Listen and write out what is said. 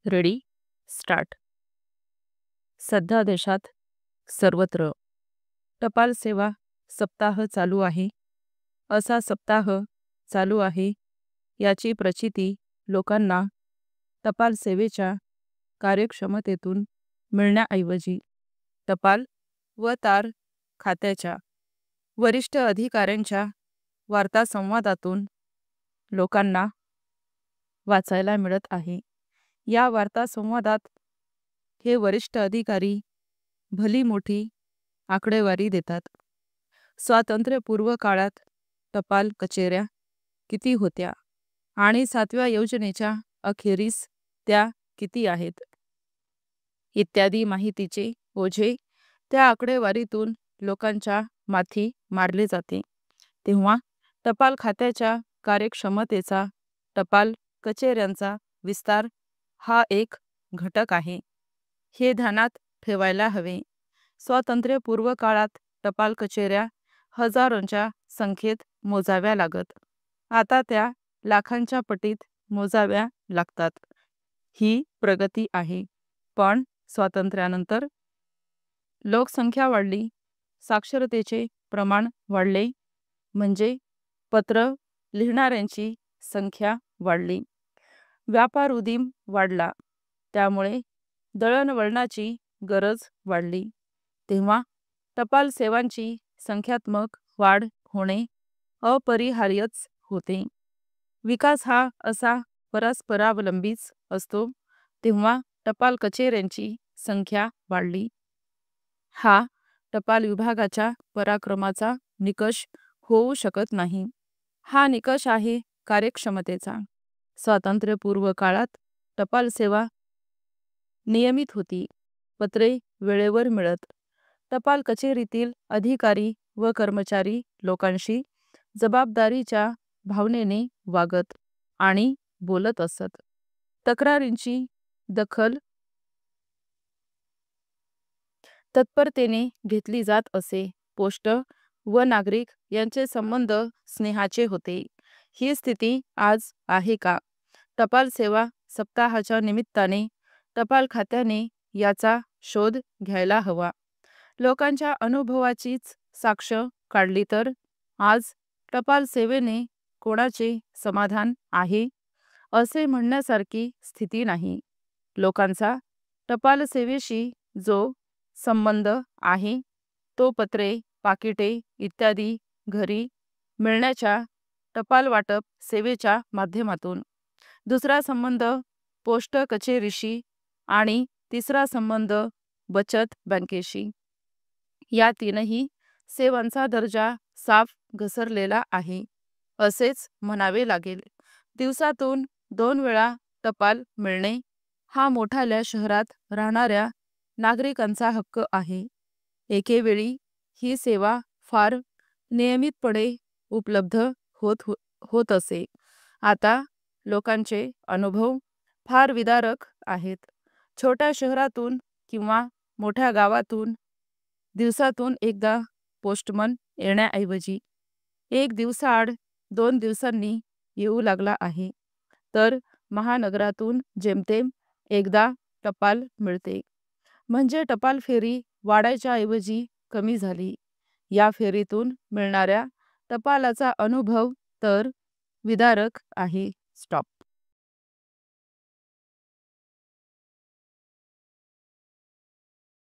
Ready start. सध्या देशात सर्वत्र टपाल सेवा सप्ताह चालू आहे. असा सप्ताह चालू आहे याची प्रचिती लोकांना टपाल सेवेच्या कार्यक्षमतेतून मिळण्याऐवजी टपाल व तार खात्याच्या वरिष्ठ अधिकाऱ्यांच्या वार्तासंवादातून लोकांना वाचायला मिळत आहे. या वार्तासंवादात हे वरिष्ठ अधिकारी भली मोठी आकडेवारी देतात. स्वातंत्र्यपूर्व काळात टपाल कचेऱ्या किती होत्या आणि 7व्या योजनेच्या अखेरीस त्या किती आहेत इत्यादी माहितीचे ओझे त्या आकडेवारीतून लोकांच्या माथी मारले जाते. तेव्हा टपाल खात्याच्या कार्यक्षमतेचा टपाल कचेऱ्यांचा विस्तार हा एक घटक आहे, हे ध्यानात ठेवायला हवे. स्वातंत्र्यपूर्व काळात टपाल कचेऱ्या हजारोंच्या संख्येत मोजाव्या लागत. आता त्या लाखांच्या पटीत मोजाव्या लागतात. ही प्रगती आहे. पण स्वातंत्र्यानंतर लोकसंख्या वाढली, साक्षरतेचे प्रमाण वाढले, म्हणजे पत्र लिहिणाऱ्यांची संख्या वाढली, व्यापार उदीम वाढला, त्यामुळे दळणवळणाची गरज वाढली. तेव्हा टपाल सेवांची संख्यात्मक वाढ होणे अपरिहार्यच होते. विकास हा असा परस्परावलंबीच असतो. तेव्हा टपाल कचेऱ्यांची संख्या वाढली. हा टपाल विभागाच्या पराक्रमाचा निकष होऊ शकत नाही. हा निकष आहे कार्यक्षमतेचा. स्वातंत्र्यपूर्व काळात टपाल सेवा नियमित होती. पत्रे वेळेवर मिळत. टपाल कचेरीतील अधिकारी व कर्मचारी लोकांशी जबाबदारीच्या भावनेने वागत आणि बोलत असत. तक्रारींची दखल तत्परतेने घेतली जात असे. पोस्ट व नागरिक यांचे संबंध स्नेहाचे होते. ही स्थिती आज आहे का? टपाल सेवा सप्ताहाच्या निमित्ताने टपाल खात्याने याचा शोध घ्यायला हवा. लोकांच्या अनुभवाचीच साक्ष काढली तर आज टपाल सेवेने कोणाचे समाधान आहे असे म्हणण्यासारखी स्थिती नाही. लोकांचा टपाल सेवेशी जो संबंध आहे तो पत्रे, पाकिटे इत्यादी घरी मिळण्याच्या टपाल वाटप सेवेच्या माध्यमातून, दुसरा संबंध पोस्ट कचेरीशी आणि तिसरा संबंध बचत बँकेशी. या तीनही सेवांचा दर्जा साफ घसरलेला आहे असेच म्हणावे लागेल. दिवसातून 2 वेळा टपाल मिळणे हा मोठाल्या शहरात राहणाऱ्या नागरिकांचा हक्क आहे. एकेवेळी ही सेवा फार नियमितपणे उपलब्ध होत असे. आता लोकांचे अनुभव फार विदारक आहेत. छोट्या शहरातून किंवा मोठ्या गावातून दिवसातून एकदा पोस्टमन येण्याऐवजी 1 दिवसाआड 2 दिवसांनी येऊ लागला आहे. तर महानगरातून जेमतेम एकदा टपाल मिळते. म्हणजे टपाल फेरी वाढायच्या ऐवजी कमी झाली. या फेरीतून मिळणाऱ्या टपालाचा अनुभव तर विदारक आहे. स्टॉप.